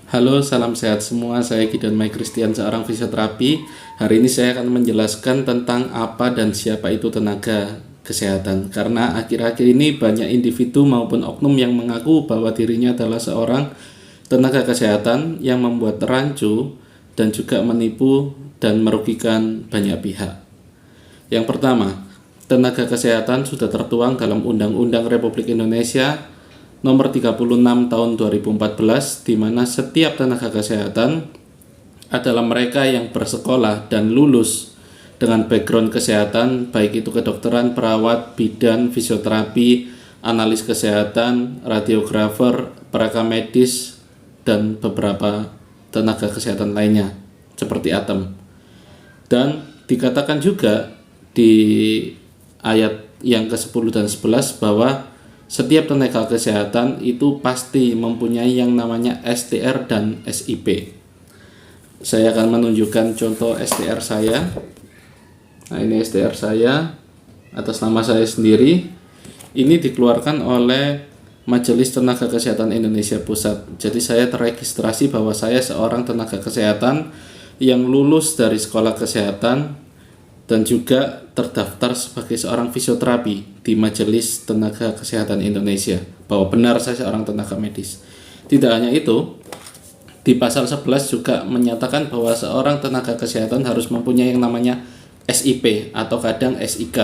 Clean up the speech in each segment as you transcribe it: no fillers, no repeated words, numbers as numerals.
Halo, salam sehat semua. Saya Gideon Mai Christian, seorang fisioterapi. Hari ini saya akan menjelaskan tentang apa dan siapa itu tenaga kesehatan. Karena akhir-akhir ini banyak individu maupun oknum yang mengaku bahwa dirinya adalah seorang tenaga kesehatan yang membuat rancu dan juga menipu dan merugikan banyak pihak. Yang pertama, tenaga kesehatan sudah tertuang dalam Undang-Undang Republik Indonesia Nomor 36 tahun 2014, di mana setiap tenaga kesehatan adalah mereka yang bersekolah dan lulus dengan background kesehatan, baik itu kedokteran, perawat, bidan, fisioterapi, analis kesehatan, radiografer, perekam medis, dan beberapa tenaga kesehatan lainnya seperti ATEM. Dan dikatakan juga di ayat yang ke-10 dan 11 bahwa setiap tenaga kesehatan itu pasti mempunyai yang namanya STR dan SIP. Saya akan menunjukkan contoh STR saya. Nah, ini STR saya atas nama saya sendiri. Ini dikeluarkan oleh Majelis Tenaga Kesehatan Indonesia Pusat. Jadi saya terregistrasi bahwa saya seorang tenaga kesehatan yang lulus dari sekolah kesehatan dan juga terdaftar sebagai seorang fisioterapi di Majelis Tenaga Kesehatan Indonesia, bahwa benar saya seorang tenaga medis. Tidak hanya itu, di pasal 11 juga menyatakan bahwa seorang tenaga kesehatan harus mempunyai yang namanya SIP atau kadang SIK,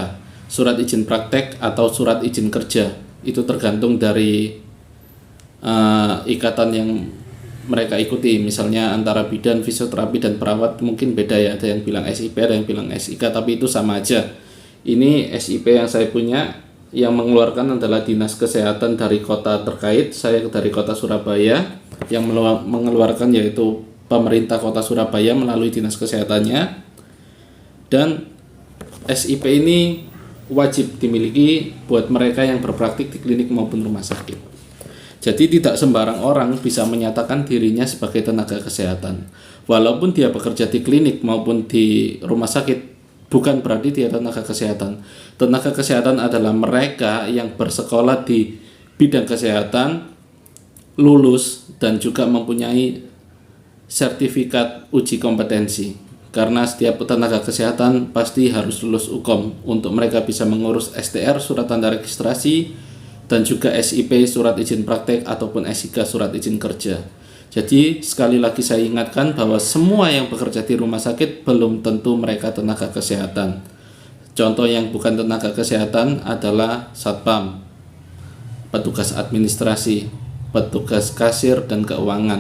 surat izin praktek atau surat izin kerja. Itu tergantung dari ikatan yang mereka ikuti. Misalnya antara bidan, fisioterapi, dan perawat mungkin beda ya, ada yang bilang SIP, ada yang bilang SIK, tapi itu sama aja. Ini SIP yang saya punya, yang mengeluarkan adalah Dinas Kesehatan dari kota terkait. Saya dari kota Surabaya, yang mengeluarkan yaitu pemerintah kota Surabaya melalui Dinas Kesehatannya. Dan SIP ini wajib dimiliki buat mereka yang berpraktik di klinik maupun rumah sakit. Jadi tidak sembarang orang bisa menyatakan dirinya sebagai tenaga kesehatan. Walaupun dia bekerja di klinik maupun di rumah sakit, bukan berarti dia tenaga kesehatan. Tenaga kesehatan adalah mereka yang bersekolah di bidang kesehatan, lulus, dan juga mempunyai sertifikat uji kompetensi. Karena setiap tenaga kesehatan pasti harus lulus UKOM untuk mereka bisa mengurus STR, surat tanda registrasi, dan juga SIP, surat izin praktek, ataupun SIK, surat izin kerja. Jadi sekali lagi saya ingatkan bahwa semua yang bekerja di rumah sakit belum tentu mereka tenaga kesehatan. Contoh yang bukan tenaga kesehatan adalah satpam, petugas administrasi, petugas kasir dan keuangan.